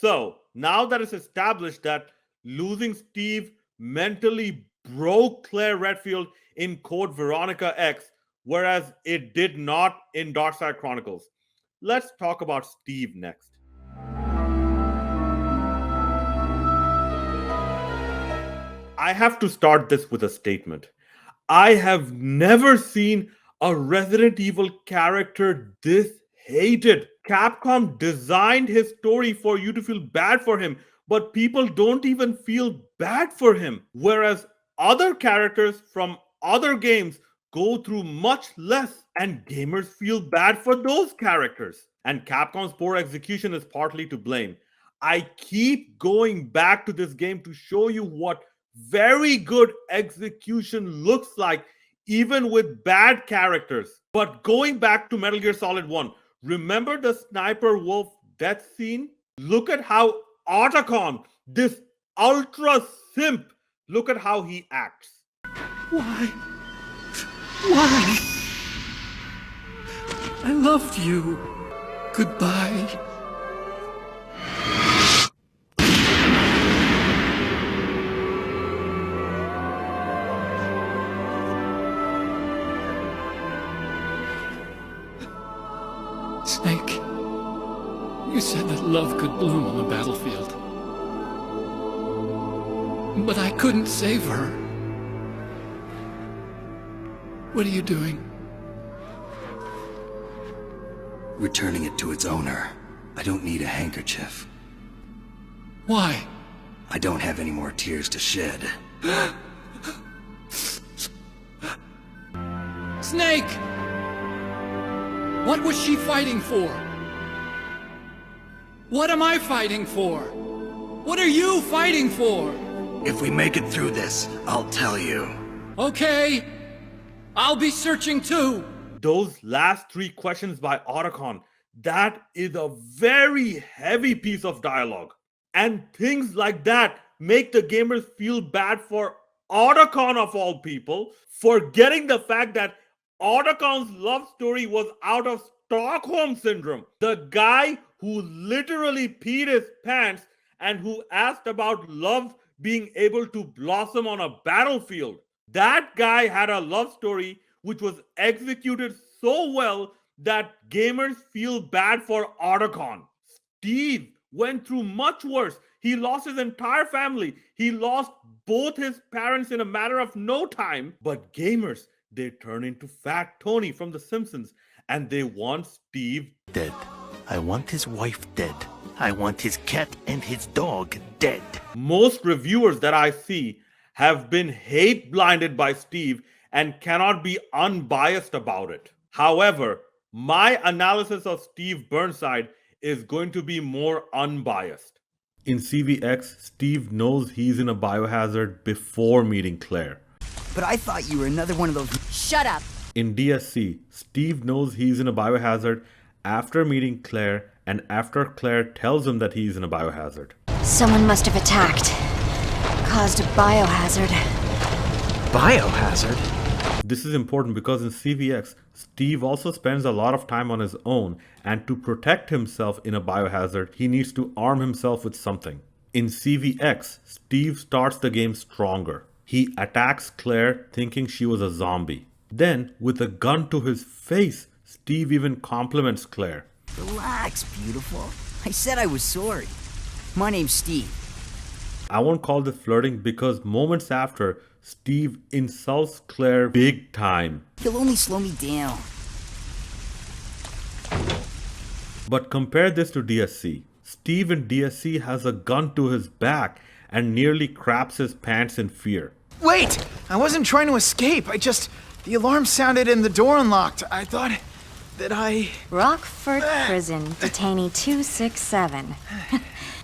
So, now that it's established that losing Steve mentally broke Claire Redfield in Code Veronica X, whereas it did not in Darkside Chronicles, let's talk about Steve next. I have to start this with a statement. I have never seen a Resident Evil character this hated. Capcom designed his story for you to feel bad for him, but people don't even feel bad for him. Whereas other characters from other games go through much less, and gamers feel bad for those characters. And Capcom's poor execution is partly to blame. I keep going back to this game to show you what very good execution looks like, even with bad characters. But going back to Metal Gear Solid 1, remember the Sniper Wolf death scene? Look at how Otacon, this ultra simp, look at how he acts. Why? Why? I loved you. Goodbye. Snake, you said that love could bloom on the battlefield. But I couldn't save her. What are you doing? Returning it to its owner. I don't need a handkerchief. Why? I don't have any more tears to shed. Snake! What was she fighting for? What am I fighting for? What are you fighting for? If we make it through this, I'll tell you. Okay. I'll be searching too. Those last three questions by Otacon, that is a very heavy piece of dialogue. And things like that make the gamers feel bad for Otacon of all people, forgetting the fact that Otacon's love story was out of Stockholm Syndrome. The guy who literally peed his pants and who asked about love being able to blossom on a battlefield. That guy had a love story which was executed so well that gamers feel bad for Otacon. Steve went through much worse. He lost his entire family. He lost both his parents in a matter of no time. But gamers, they turn into Fat Tony from The Simpsons and they want Steve dead. I want his wife dead. I want his cat and his dog dead. Most reviewers that I see have been hate blinded by Steve and cannot be unbiased about it. However, my analysis of Steve Burnside is going to be more unbiased. In CVX, Steve knows he's in a biohazard before meeting Claire. But I thought you were another one of those... Shut up! In DSC, Steve knows he's in a biohazard after meeting Claire and after Claire tells him that he's in a biohazard. Someone must have attacked. Caused a biohazard. Biohazard? This is important because in CVX, Steve also spends a lot of time on his own, and to protect himself in a biohazard, he needs to arm himself with something. In CVX, Steve starts the game stronger. He attacks Claire thinking she was a zombie. Then, with a gun to his face, Steve even compliments Claire. Relax, beautiful. I said I was sorry. My name's Steve. I won't call this flirting because moments after, Steve insults Claire big time. He'll only slow me down. But compare this to DSC. Steve in DSC has a gun to his back and nearly craps his pants in fear. Wait! I wasn't trying to escape. The alarm sounded and the door unlocked. I thought that I... Rockford Prison, detainee 267.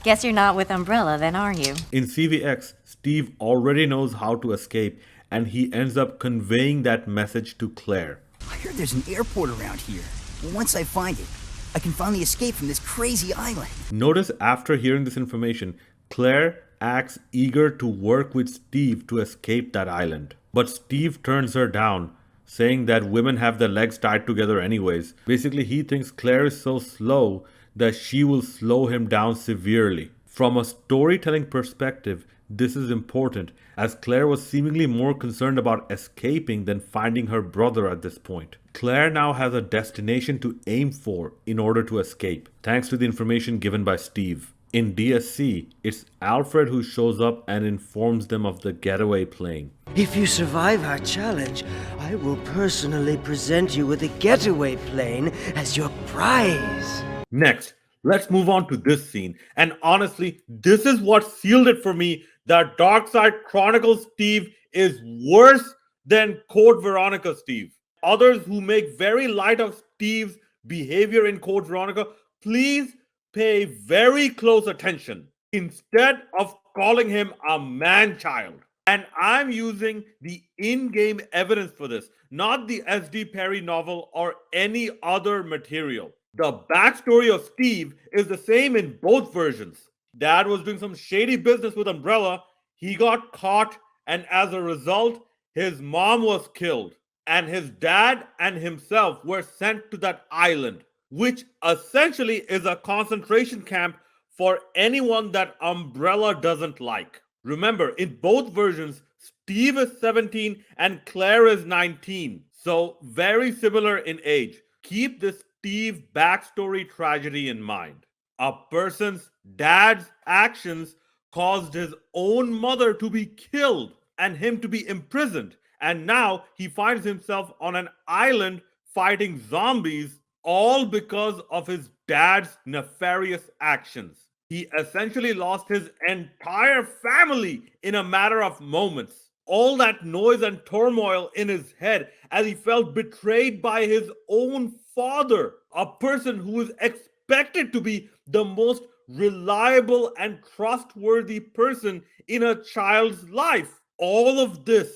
Guess you're not with Umbrella then, are you? In CVX, Steve already knows how to escape and he ends up conveying that message to Claire. I heard there's an airport around here. Well, once I find it, I can finally escape from this crazy island. Notice after hearing this information, Claire acts eager to work with Steve to escape that island. But Steve turns her down, saying that women have their legs tied together anyways. Basically, he thinks Claire is so slow that she will slow him down severely. From a storytelling perspective, this is important, as Claire was seemingly more concerned about escaping than finding her brother at this point. Claire now has a destination to aim for in order to escape, thanks to the information given by Steve. In DSC, it's Alfred who shows up and informs them of the getaway plane. If you survive our challenge, I will personally present you with a getaway plane as your prize. Next, let's move on to this scene. And honestly, this is what sealed it for me that Darkside Chronicles Steve is worse than Code Veronica Steve. Others who make very light of Steve's behavior in Code Veronica, please pay very close attention instead of calling him a man-child. And I'm using the in-game evidence for this, not the S.D. Perry novel or any other material. The backstory of Steve is the same in both versions. Dad was doing some shady business with Umbrella, he got caught, and as a result, his mom was killed. And his dad and himself were sent to that island, which essentially is a concentration camp for anyone that Umbrella doesn't like. Remember, in both versions, Steve is 17 and Claire is 19, so very similar in age. Keep this Steve backstory tragedy in mind. A person's dad's actions caused his own mother to be killed and him to be imprisoned. And now he finds himself on an island fighting zombies, all because of his dad's nefarious actions. He essentially lost his entire family in a matter of moments. All that noise and turmoil in his head as he felt betrayed by his own father, a person who is expected to be the most reliable and trustworthy person in a child's life. All of this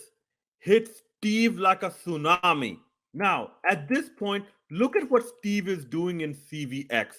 hit Steve like a tsunami. Now, at this point, look at what Steve is doing in CVX.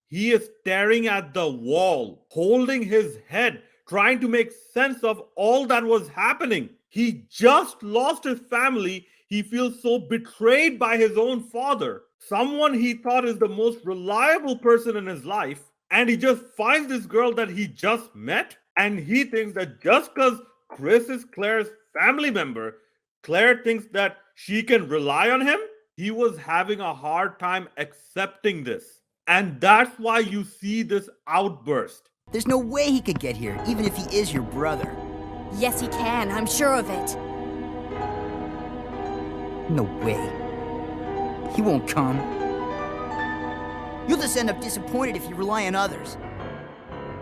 He is staring at the wall, holding his head, trying to make sense of all that was happening. He just lost his family. He feels so betrayed by his own father, someone he thought is the most reliable person in his life. And he just finds this girl that he just met, and he thinks that just because Chris is Claire's family member, Claire thinks that she can rely on him. He was having a hard time accepting this. And that's why you see this outburst. There's no way he could get here, even if he is your brother. Yes, he can. I'm sure of it. No way. He won't come. You'll just end up disappointed if you rely on others.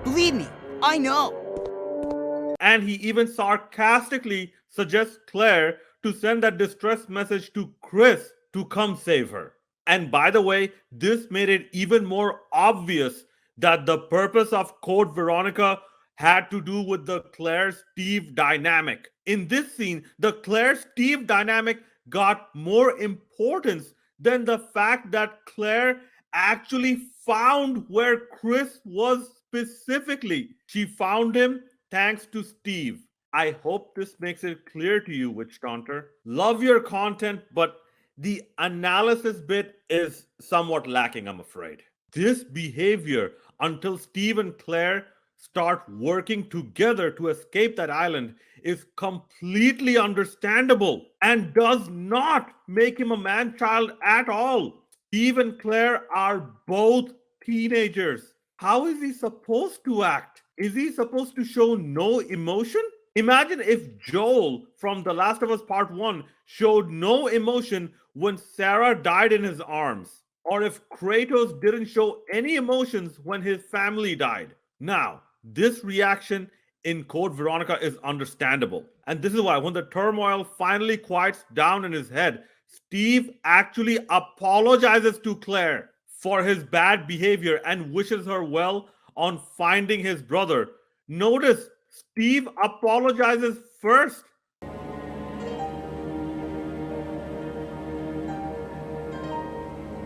Believe me, I know. And he even sarcastically suggests Claire to send that distress message to Chris to come save her. And by the way, this made it even more obvious that the purpose of Code Veronica had to do with the Claire-Steve dynamic. In this scene, the Claire-Steve dynamic got more importance than the fact that Claire actually found where Chris was specifically. She found him thanks to Steve. I hope this makes it clear to you, Witch Taunter. Love your content, but the analysis bit is somewhat lacking, I'm afraid. This behavior, until Steve and Claire start working together to escape that island, is completely understandable and does not make him a man-child at all. Steve and Claire are both teenagers. How is he supposed to act? Is he supposed to show no emotion? Imagine if Joel from The Last of Us Part 1 showed no emotion when Sarah died in his arms, or if Kratos didn't show any emotions when his family died. Now, this reaction in Code Veronica is understandable. And this is why when the turmoil finally quiets down in his head, Steve actually apologizes to Claire for his bad behavior and wishes her well on finding his brother. Notice, Steve apologizes first.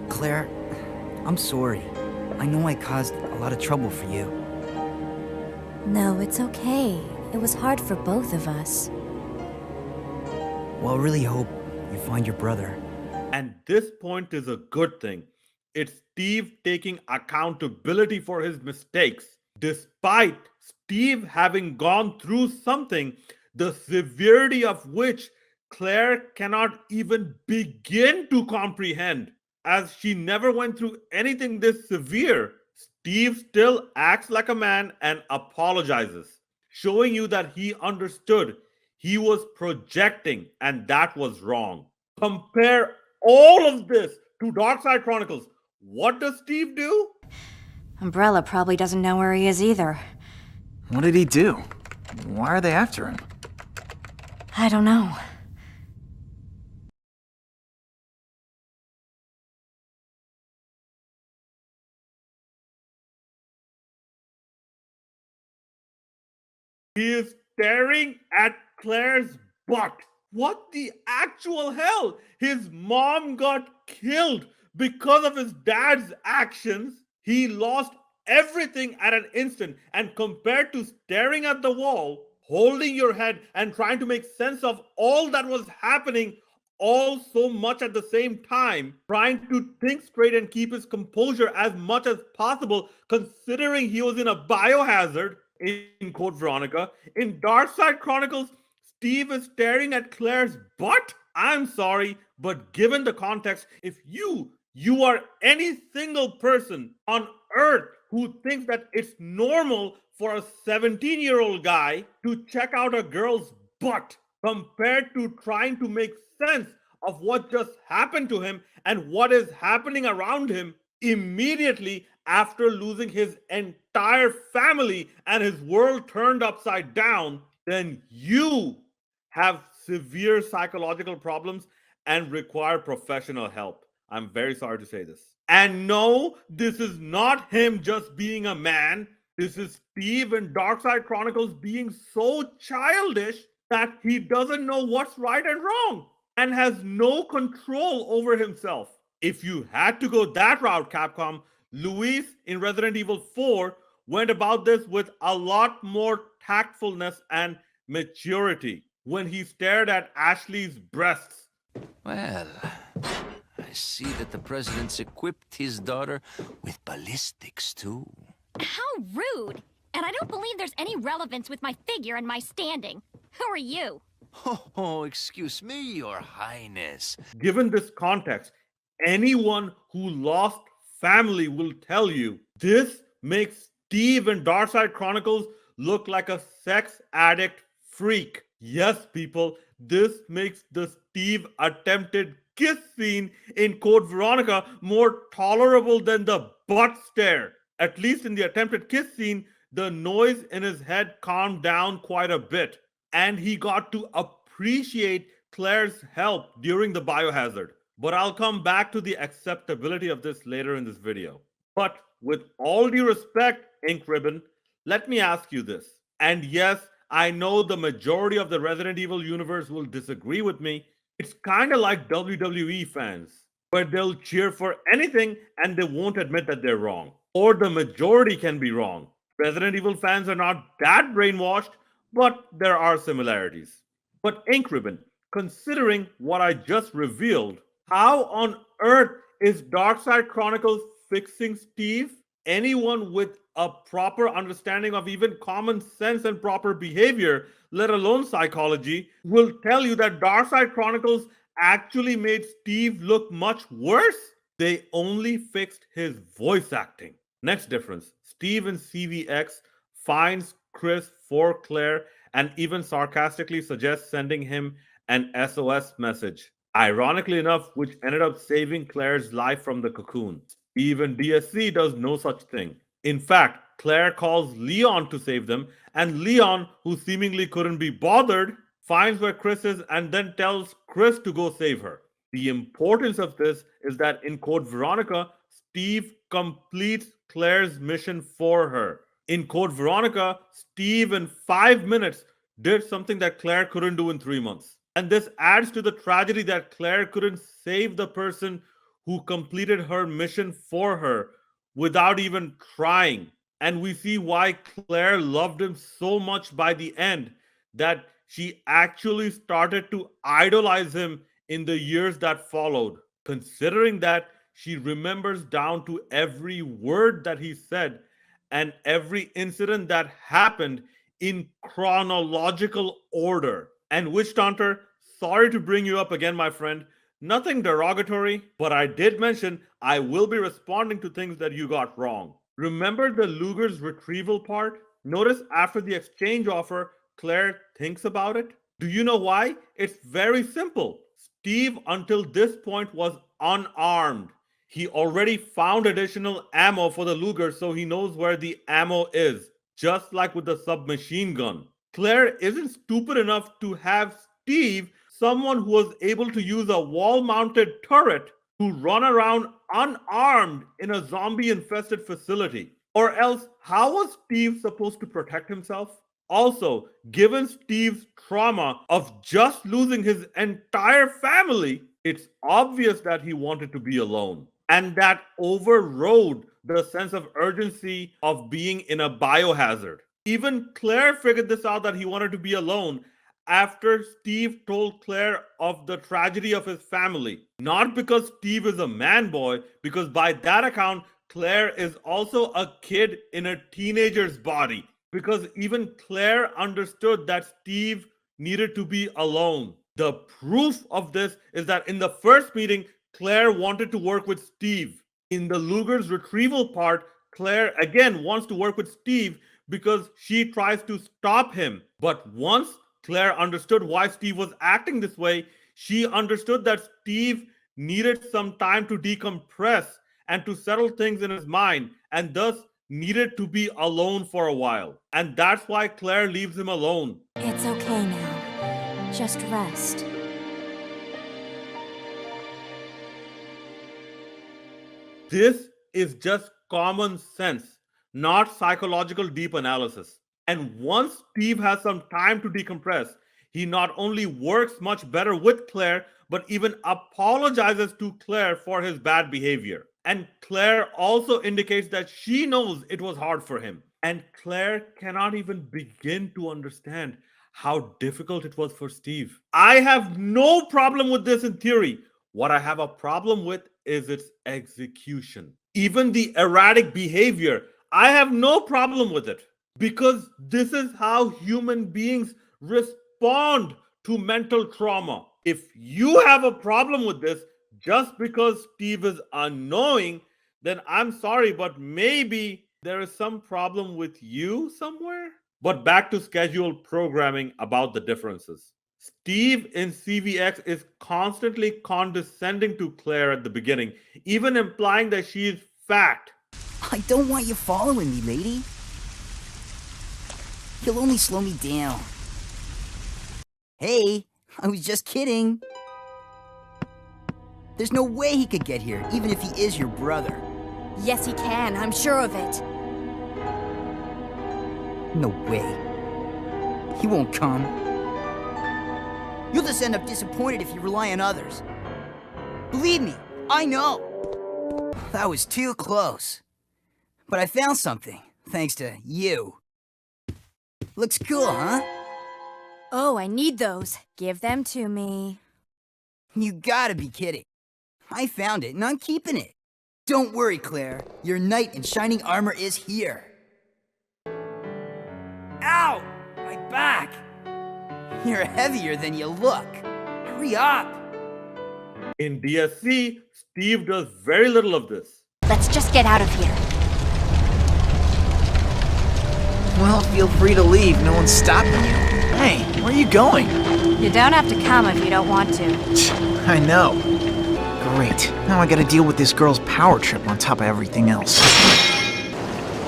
Claire, I'm sorry. I know I caused a lot of trouble for you. No, it's okay. It was hard for both of us. Well, I really hope you find your brother. And this point is a good thing. It's Steve taking accountability for his mistakes. Despite Steve having gone through something, the severity of which Claire cannot even begin to comprehend. As she never went through anything this severe, Steve still acts like a man and apologizes, showing you that he understood he was projecting and that was wrong. Compare all of this to Darkside Chronicles. What does Steve do? Umbrella probably doesn't know where he is either. What did he do? Why are they after him? I don't know. He is staring at Claire's butt. What the actual hell? His mom got killed because of his dad's actions. He lost everything at an instant. And compared to staring at the wall, holding your head, and trying to make sense of all that was happening all so much at the same time, trying to think straight and keep his composure as much as possible, considering he was in a biohazard, in quote Veronica. In Darkside Chronicles, Steve is staring at Claire's butt? I'm sorry, but given the context, if you are any single person on earth who thinks that it's normal for a 17-year-old guy to check out a girl's butt compared to trying to make sense of what just happened to him and what is happening around him immediately after losing his entire family and his world turned upside down, then you have severe psychological problems and require professional help. I'm very sorry to say this. And no, this is not him just being a man. This is Steve in Darkside Chronicles being so childish that he doesn't know what's right and wrong and has no control over himself. If you had to go that route, Capcom, Luis in Resident Evil 4 went about this with a lot more tactfulness and maturity when he stared at Ashley's breasts. Well, I see that the president's equipped his daughter with ballistics, too. How rude! And I don't believe there's any relevance with my figure and my standing. Who are you? Oh, excuse me, Your Highness. Given this context, anyone who lost family will tell you this makes Steve in Darkside Chronicles look like a sex addict freak. Yes, people, this makes the Steve attempted kiss scene in Code Veronica more tolerable than the butt stare. At least in the attempted kiss scene, the noise in his head calmed down quite a bit, and he got to appreciate Claire's help during the biohazard. But I'll come back to the acceptability of this later in this video. But with all due respect, Ink Ribbon, let me ask you this. And yes, I know the majority of the Resident Evil universe will disagree with me. It's kind of like WWE fans, where they'll cheer for anything and they won't admit that they're wrong. Or the majority can be wrong. Resident Evil fans are not that brainwashed, but there are similarities. But Ink Ribbon, considering what I just revealed, how on earth is Darkside Chronicles fixing Steve? Anyone with a proper understanding of even common sense and proper behavior, let alone psychology, will tell you that Darkside Chronicles actually made Steve look much worse. They only fixed his voice acting. Next difference, Steve in CVX finds Chris for Claire and even sarcastically suggests sending him an SOS message. Ironically enough, which ended up saving Claire's life from the cocoon. Even DSC does no such thing. In fact, Claire calls Leon to save them, and Leon, who seemingly couldn't be bothered, finds where Chris is and then tells Chris to go save her. The importance of this is that in Code Veronica, Steve completes Claire's mission for her. In Code Veronica, Steve in 5 minutes did something that Claire couldn't do in 3 months. And this adds to the tragedy that Claire couldn't save the person who completed her mission for her without even trying. And we see why Claire loved him so much by the end, that she actually started to idolize him in the years that followed. Considering that she remembers down to every word that he said and every incident that happened in chronological order. And Witch Hunter, sorry to bring you up again, my friend. Nothing derogatory, but I did mention I will be responding to things that you got wrong. Remember the Luger's retrieval part? Notice after the exchange offer, Claire thinks about it. Do you know why? It's very simple. Steve, until this point, was unarmed. He already found additional ammo for the Luger, so he knows where the ammo is, just like with the submachine gun. Claire isn't stupid enough to have Steve, someone who was able to use a wall-mounted turret, to run around unarmed in a zombie-infested facility. Or else, how was Steve supposed to protect himself? Also, given Steve's trauma of just losing his entire family, it's obvious that he wanted to be alone. And that overrode the sense of urgency of being in a biohazard. Even Claire figured this out, that he wanted to be alone after Steve told Claire of the tragedy of his family. Not because Steve is a man boy, because by that account, Claire is also a kid in a teenager's body. Because even Claire understood that Steve needed to be alone. The proof of this is that in the first meeting, Claire wanted to work with Steve. In the Luger's retrieval part, Claire again wants to work with Steve because she tries to stop him. But once Claire understood why Steve was acting this way, she understood that Steve needed some time to decompress and to settle things in his mind, and thus needed to be alone for a while. And that's why Claire leaves him alone. It's okay now. Just rest. This is just common sense, not psychological deep analysis. And once Steve has some time to decompress, he not only works much better with Claire, but even apologizes to Claire for his bad behavior. And Claire also indicates that she knows it was hard for him. And Claire cannot even begin to understand how difficult it was for Steve. I have no problem with this in theory. What I have a problem with is its execution. Even the erratic behavior, I have no problem with it. Because this is how human beings respond to mental trauma. If you have a problem with this, just because Steve is annoying, then I'm sorry, but maybe there is some problem with you somewhere. But back to scheduled programming about the differences. Steve in CVX is constantly condescending to Claire at the beginning, even implying that she is fat. I don't want you following me, lady. He'll only slow me down. Hey, I was just kidding. There's no way he could get here, even if he is your brother. Yes, he can. I'm sure of it. No way. He won't come. You'll just end up disappointed if you rely on others. Believe me, I know. That was too close. But I found something, thanks to you. Looks cool, huh? Oh, I need those. Give them to me. You gotta be kidding. I found it, and I'm keeping it. Don't worry, Claire. Your knight in shining armor is here. Ow! My back! You're heavier than you look. Hurry up! In DSC, Steve does very little of this. Let's just get out of here. Well, feel free to leave. No one's stopping you. Hey, where are you going? You don't have to come if you don't want to. I know. Great. Now I gotta deal with this girl's power trip on top of everything else.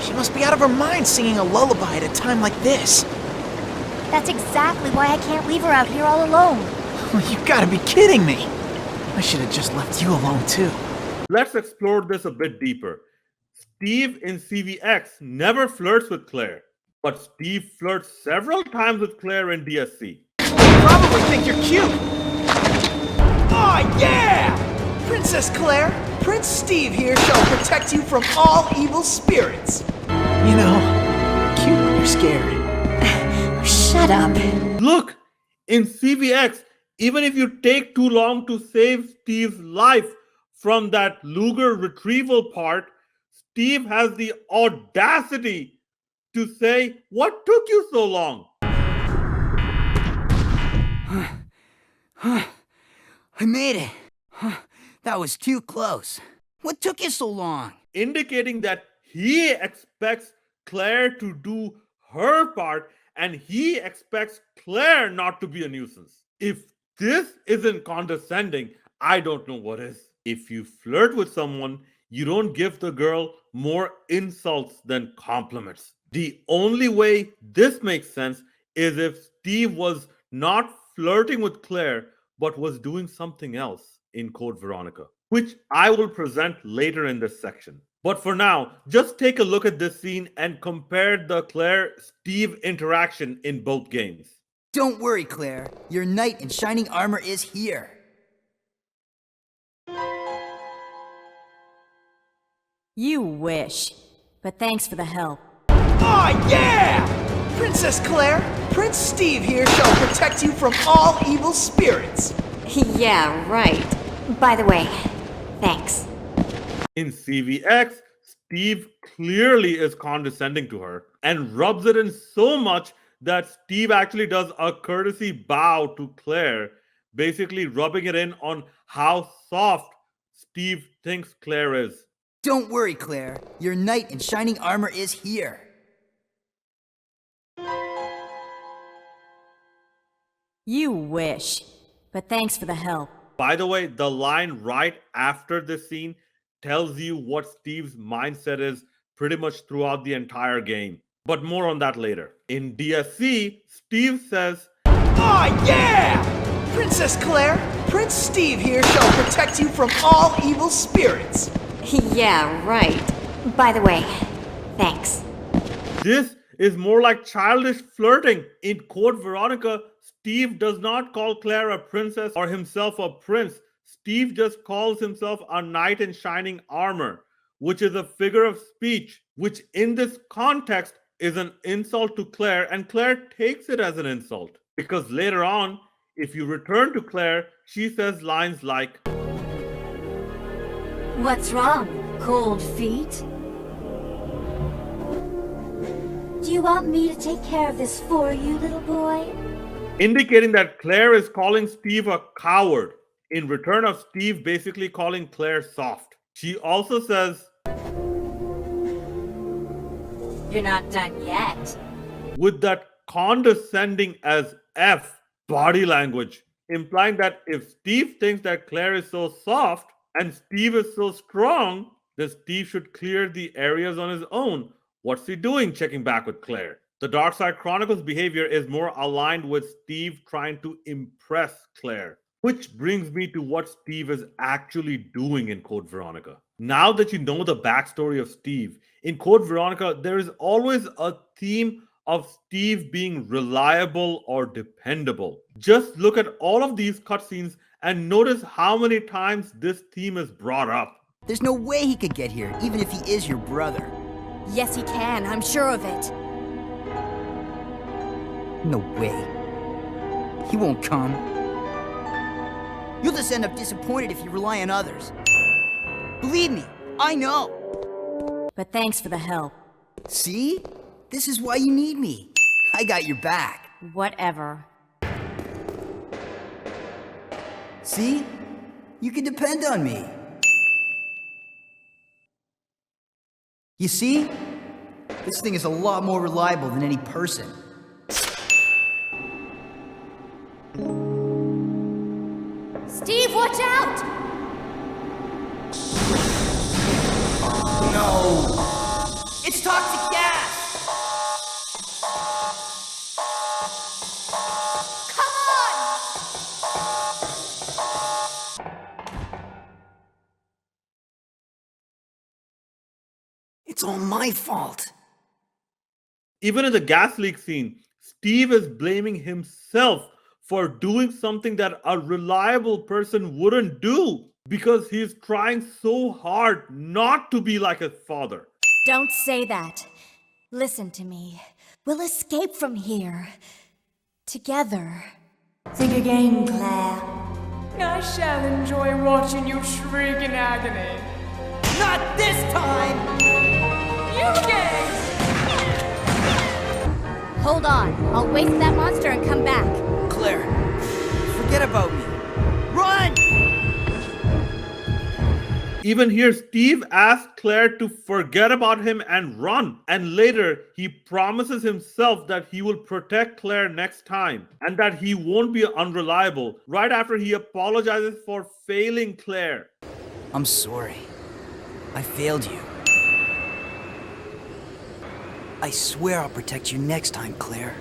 She must be out of her mind singing a lullaby at a time like this. That's exactly why I can't leave her out here all alone. You gotta be kidding me. I should have just left you alone too. Let's explore this a bit deeper. Steve in CVX never flirts with Claire, but Steve flirts several times with Claire in DSC. You probably think you're cute. Oh yeah! Princess Claire, Prince Steve here shall protect you from all evil spirits. You know, cute when you're scared. Shut up. Look, in CVX, even if you take too long to save Steve's life, from that Luger retrieval part, Steve has the audacity to say, "What took you so long?" I made it. That was too close. What took you so long? Indicating that he expects Claire to do her part and he expects Claire not to be a nuisance. If this isn't condescending, I don't know what is. If you flirt with someone, you don't give the girl more insults than compliments. The only way this makes sense is if Steve was not flirting with Claire but was doing something else in Code Veronica, which I will present later in this section. But for now, just take a look at this scene and compare the Claire-Steve interaction in both games. Don't worry, Claire. Your knight in shining armor is here. You wish. But thanks for the help. Oh yeah! Princess Claire, Prince Steve here shall protect you from all evil spirits. Yeah, right. By the way, thanks. In CVX, Steve clearly is condescending to her and rubs it in so much that Steve actually does a courtesy bow to Claire, basically rubbing it in on how soft Steve thinks Claire is. Don't worry, Claire. Your knight in shining armor is here. You wish. But thanks for the help. By the way, the line right after this scene tells you what Steve's mindset is pretty much throughout the entire game. But more on that later. In DSC, Steve says, Oh yeah! Princess Claire, Prince Steve here shall protect you from all evil spirits. Yeah, right. By the way, thanks. This is more like childish flirting. In Code Veronica, Steve does not call Claire a princess or himself a prince. Steve just calls himself a knight in shining armor, which is a figure of speech, which in this context is an insult to Claire, and Claire takes it as an insult. Because later on, if you return to Claire, she says lines like, What's wrong? Cold feet? Do you want me to take care of this for you, little boy? indicating that Claire is calling Steve a coward in return of Steve basically calling Claire soft. She also says, You're not done yet. with that condescending as F body language, implying that if Steve thinks that Claire is so soft and Steve is so strong, then Steve should clear the areas on his own. What's he doing checking back with Claire? The Darkside Chronicles behavior is more aligned with Steve trying to impress Claire. Which brings me to what Steve is actually doing in Code Veronica. Now that you know the backstory of Steve, in Code Veronica, there is always a theme of Steve being reliable or dependable. Just look at all of these cutscenes and notice how many times this theme is brought up. There's no way he could get here, even if he is your brother. Yes, he can. I'm sure of it. No way. He won't come. You'll just end up disappointed if you rely on others. Believe me, I know. But thanks for the help. See? This is why you need me. I got your back. Whatever. See? You can depend on me. You see? This thing is a lot more reliable than any person. Steve, watch out! No! It's toxic gas! Come on! It's all my fault. Even in the gas leak scene, Steve is blaming himself for doing something that a reliable person wouldn't do because he's trying so hard not to be like his father. Don't say that. Listen to me. We'll escape from here. Together. Think again, Claire. I shall enjoy watching you shriek in agony. Not this time! You gays! Hold on. I'll wait for that monster and come back. Claire, forget about me. Run! Even here, Steve asks Claire to forget about him and run. And later, he promises himself that he will protect Claire next time and that he won't be unreliable right after he apologizes for failing Claire. I'm sorry. I failed you. I swear I'll protect you next time, Claire.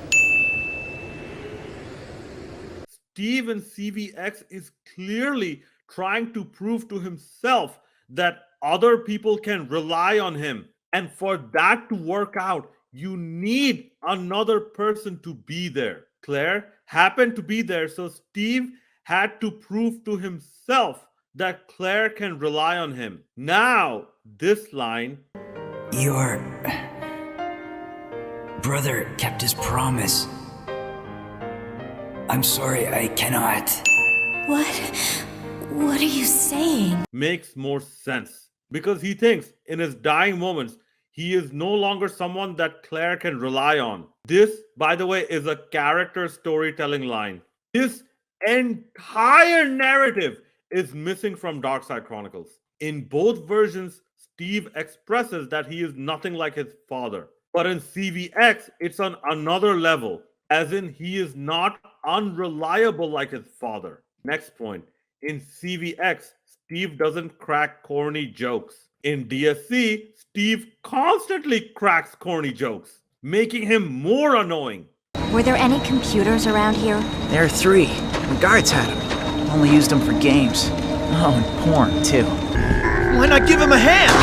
Steve in CVX is clearly trying to prove to himself that other people can rely on him. And for that to work out, you need another person to be there. Claire happened to be there, so Steve had to prove to himself that Claire can rely on him. Now, this line, Your brother kept his promise. I'm sorry, I cannot. What are you saying? makes more sense because he thinks in his dying moments he is no longer someone that Claire can rely on. This, by the way, is a character storytelling line. This entire narrative is missing from Darkside Chronicles. In both versions, Steve expresses that he is nothing like his father. But in CVX, it's on another level, as in he is not unreliable like his father. Next point. In CVX, Steve doesn't crack corny jokes. In DSC, Steve constantly cracks corny jokes, making him more annoying. Were there any computers around here? There are 3. The guards had them. Only used them for games. Oh, and porn, too. Why not give him a hand?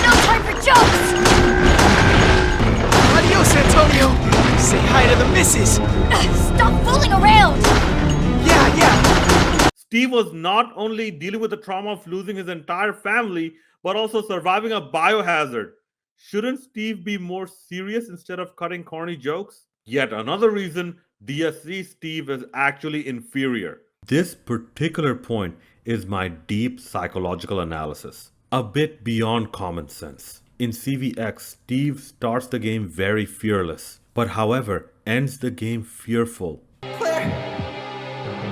No time for jokes! Adios, Antonio! Say hi to the missus! Stop fooling around! Yeah. Steve was not only dealing with the trauma of losing his entire family, but also surviving a biohazard. Shouldn't Steve be more serious instead of cutting corny jokes? Yet another reason DSC Steve is actually inferior. This particular point is my deep psychological analysis, a bit beyond common sense. In CVX, Steve starts the game very fearless, but however, ends the game fearful. Claire!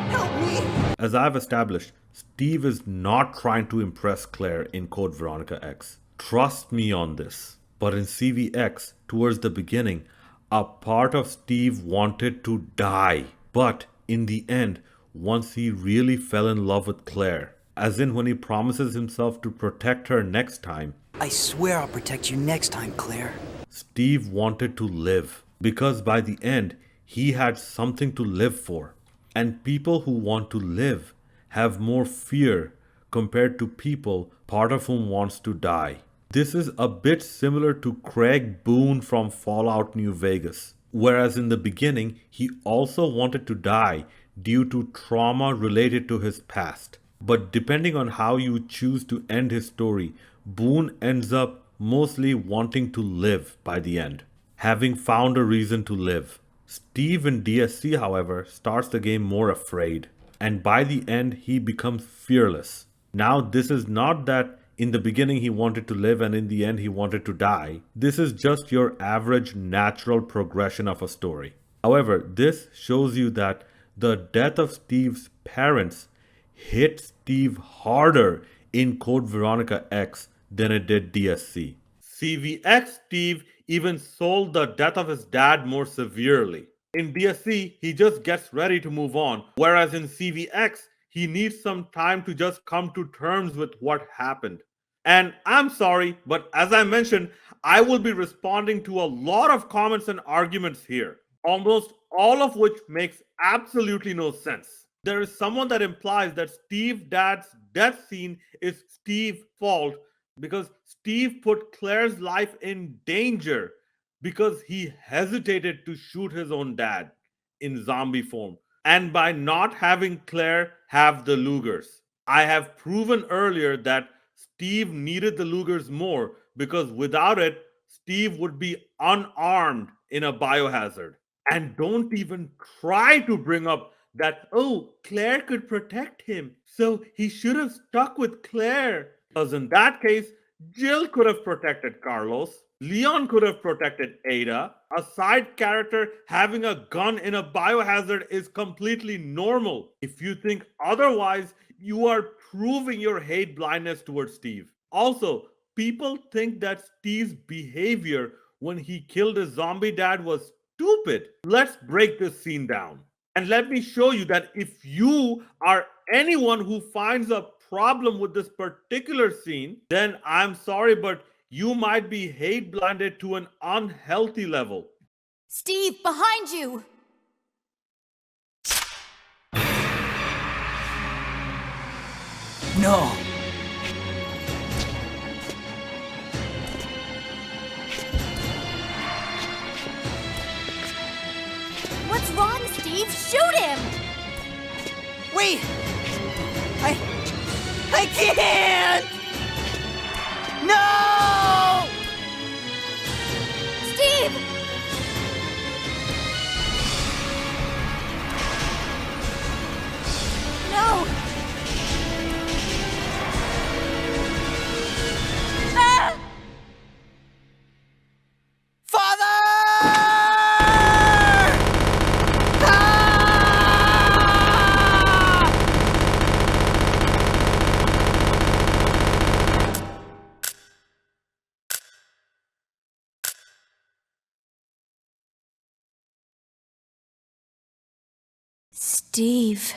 Help me! As I've established, Steve is not trying to impress Claire in Code Veronica X. Trust me on this. But in CVX, towards the beginning, a part of Steve wanted to die. But in the end, once he really fell in love with Claire, as in when he promises himself to protect her next time, I swear I'll protect you next time, Claire. Steve wanted to live. Because by the end, he had something to live for. And people who want to live have more fear compared to people, part of whom wants to die. This is a bit similar to Craig Boone from Fallout New Vegas. Whereas in the beginning, he also wanted to die due to trauma related to his past. But depending on how you choose to end his story, Boone ends up mostly wanting to live by the end, having found a reason to live. Steve in DSC, however, starts the game more afraid, and by the end he becomes fearless. Now this is not that in the beginning he wanted to live and in the end he wanted to die. This is just your average natural progression of a story. However, this shows you that the death of Steve's parents hit Steve harder in Code Veronica X than it did DSC. CVX Steve even sold the death of his dad more severely. In DSC, he just gets ready to move on, whereas in CVX, he needs some time to just come to terms with what happened. And I'm sorry, but as I mentioned, I will be responding to a lot of comments and arguments here, almost all of which makes absolutely no sense. There is someone that implies that Steve's dad's death scene is Steve's fault because Steve put Claire's life in danger because he hesitated to shoot his own dad in zombie form, and by not having Claire have the Lugers. I have proven earlier that Steve needed the Lugers more because without it, Steve would be unarmed in a biohazard. And don't even try to bring up that, oh, Claire could protect him, so he should have stuck with Claire. Because in that case, Jill could have protected Carlos. Leon could have protected Ada. A side character having a gun in a biohazard is completely normal. If you think otherwise, you are proving your hate blindness towards Steve. Also, people think that Steve's behavior when he killed his zombie dad was stupid. Let's break this scene down. And let me show you that if you are anyone who finds a problem with this particular scene, then I'm sorry, but you might be hate blinded to an unhealthy level. Steve, behind you! No. What's wrong, Steve? Shoot him! Wait! I can't! No! Steve! No! Ah! Father! Steve.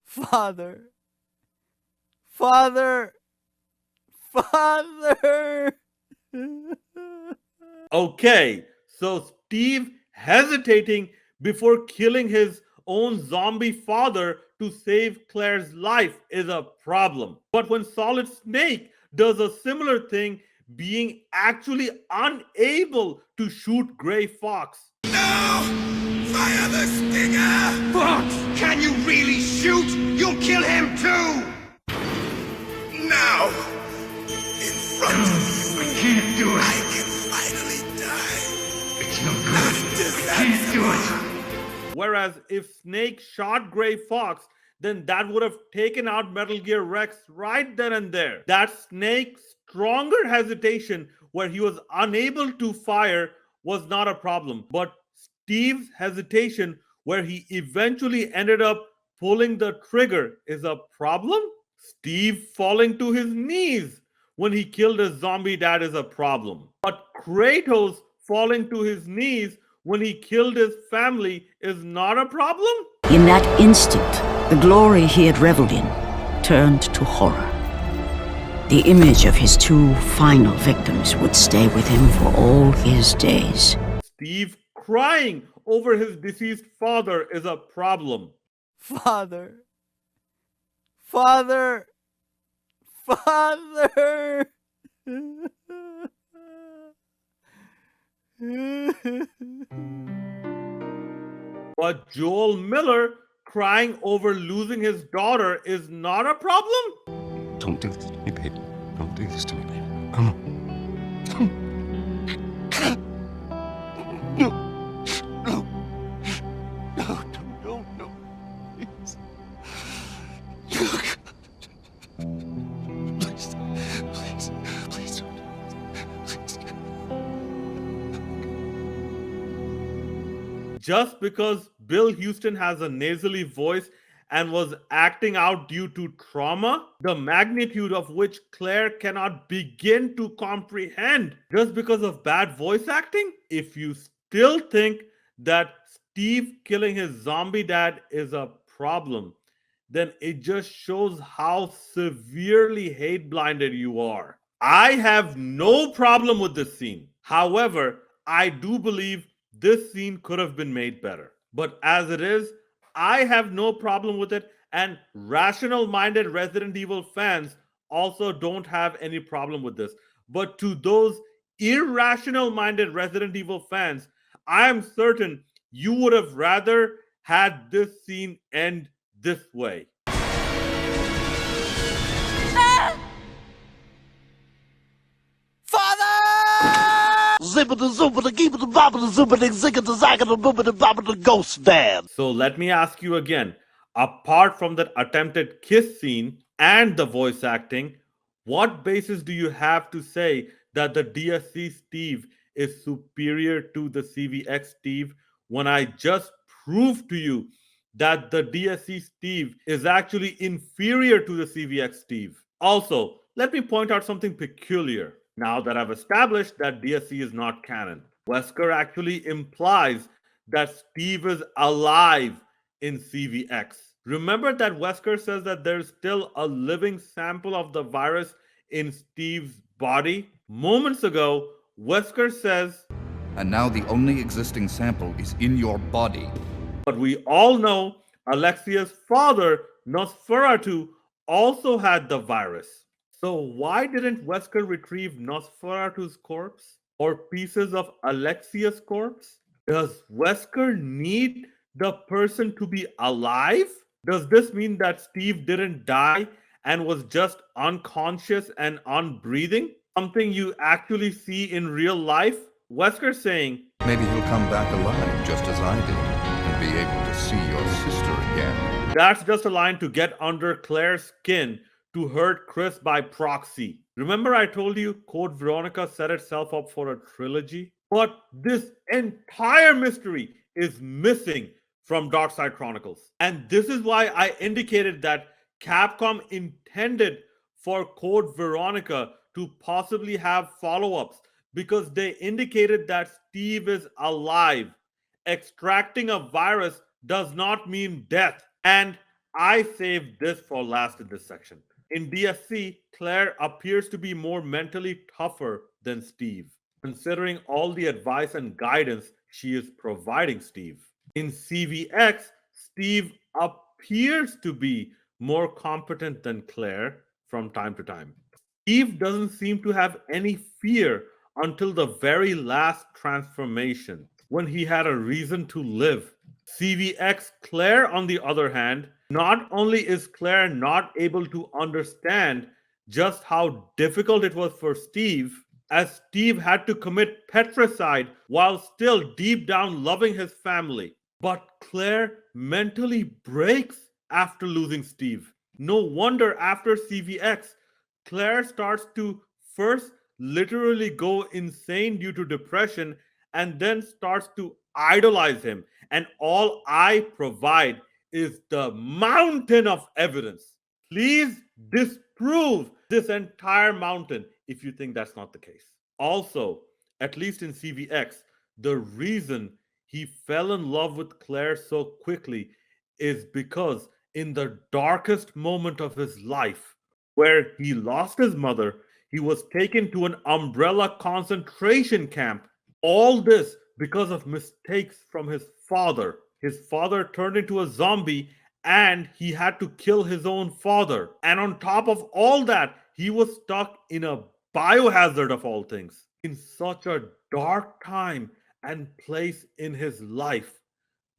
Father. Father. Father. Okay, so Steve hesitating before killing his own zombie father to save Claire's life is a problem. But when Solid Snake does a similar thing, being actually unable to shoot Gray Fox. No! Fire the stinger! Fox, can you really shoot? You'll kill him too! Now! In front of you! I can't do it! I can finally die! It's no good! I can't do it! Whereas if Snake shot Gray Fox, then that would have taken out Metal Gear Rex right then and there. That Snake's stronger hesitation where he was unable to fire was not a problem. But Steve's hesitation where he eventually ended up pulling the trigger is a problem. Steve falling to his knees when he killed his zombie dad is a problem. But Kratos falling to his knees when he killed his family is not a problem? In that instant, the glory he had reveled in turned to horror. The image of his two final victims would stay with him for all his days. Steve crying over his deceased father is a problem. Father. Father. Father. But Joel Miller crying over losing his daughter is not a problem? Don't do this to me, baby. Don't do this to me, baby. Come on. No. No. No, no, please. Please don't. Please. Just because Bill Houston has a nasally voice and was acting out due to trauma, the magnitude of which Claire cannot begin to comprehend just because of bad voice acting? If you still think that Steve killing his zombie dad is a problem, then it just shows how severely hate blinded you are. I have no problem with this scene. However, I do believe this scene could have been made better. But as it is, I have no problem with it, and rational-minded Resident Evil fans also don't have any problem with this. But to those irrational-minded Resident Evil fans, I am certain you would have rather had this scene end this way. Ghost van. So let me ask you again, apart from that attempted kiss scene and the voice acting, what basis do you have to say that the DSC Steve is superior to the CVX Steve when I just proved to you that the DSC Steve is actually inferior to the CVX Steve? Also, let me point out something peculiar. Now that I've established that DSC is not canon, Wesker actually implies that Steve is alive in CVX. Remember that Wesker says that there's still a living sample of the virus in Steve's body? Moments ago, Wesker says, and now the only existing sample is in your body. But we all know Alexia's father, Nosferatu, also had the virus. So why didn't Wesker retrieve Nosferatu's corpse or pieces of Alexia's corpse? Does Wesker need the person to be alive? Does this mean that Steve didn't die and was just unconscious and unbreathing? Something you actually see in real life? Wesker saying, maybe he'll come back alive just as I did and be able to see your sister again. That's just a line to get under Claire's skin to hurt Chris by proxy. Remember I told you Code Veronica set itself up for a trilogy? But this entire mystery is missing from Darkside Chronicles. And this is why I indicated that Capcom intended for Code Veronica to possibly have follow-ups, because they indicated that Steve is alive. Extracting a virus does not mean death. And I saved this for last in this section. In DSC, Claire appears to be more mentally tougher than Steve, considering all the advice and guidance she is providing Steve. In CVX, Steve appears to be more competent than Claire from time to time. Steve doesn't seem to have any fear until the very last transformation, when he had a reason to live. CVX Claire, on the other hand, not only is Claire not able to understand just how difficult it was for Steve, as Steve had to commit patricide while still deep down loving his family, but Claire mentally breaks after losing Steve. No wonder after CVX, Claire starts to first literally go insane due to depression and then starts to idolize him. And all I provide is the mountain of evidence. Please disprove this entire mountain if you think that's not the case. Also, at least in CVX, the reason he fell in love with Claire so quickly is because in the darkest moment of his life, where he lost his mother, he was taken to an Umbrella concentration camp. All this because of mistakes from his father. His father turned into a zombie and he had to kill his own father. And on top of all that, he was stuck in a biohazard of all things. In such a dark time and place in his life,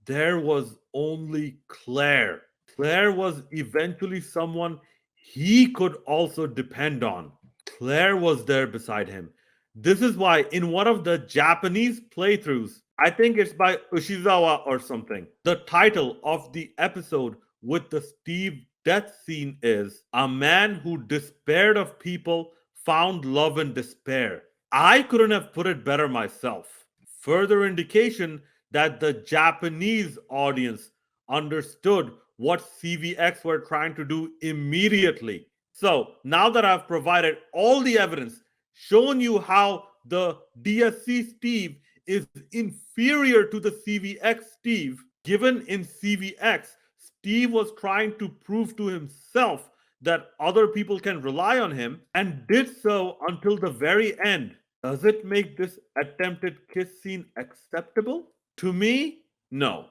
there was only Claire. Claire was eventually someone he could also depend on. Claire was there beside him. This is why in one of the Japanese playthroughs, I think it's by Ushizawa or something, the title of the episode with the Steve death scene is "A Man Who Despaired of People Found Love in Despair." I couldn't have put it better myself. Further indication that the Japanese audience understood what CVX were trying to do immediately. So now that I've provided all the evidence, shown you how the DSC Steve is inferior to the CVX Steve, given in CVX, Steve was trying to prove to himself that other people can rely on him and did so until the very end. Does it make this attempted kiss scene acceptable? To me, no.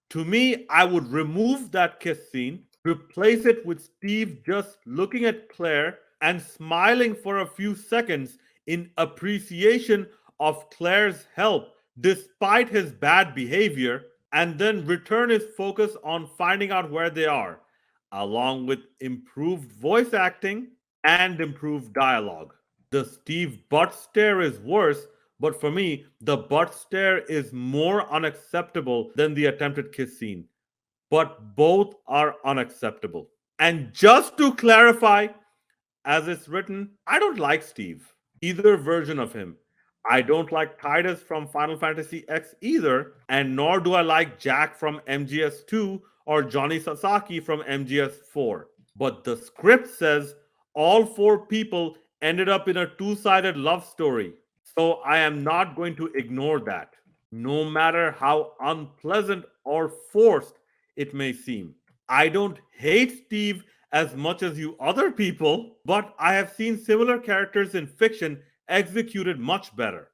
To me, I would remove that kiss scene, replace it with Steve just looking at Claire and smiling for a few seconds in appreciation of Claire's help despite his bad behavior, and then return his focus on finding out where they are, along with improved voice acting and improved dialogue. The Steve butt stare is worse, But for me, the butt stare is more unacceptable than the attempted kiss scene. But both are unacceptable. And just to clarify, as it's written, I don't like Steve, either version of him. I don't like Titus from Final Fantasy X either, and nor do I like Jack from MGS2 or Johnny Sasaki from MGS4. But the script says all four people ended up in a two-sided love story. So I am not going to ignore that, no matter how unpleasant or forced it may seem. I don't hate Steve as much as you other people, but I have seen similar characters in fiction executed much better.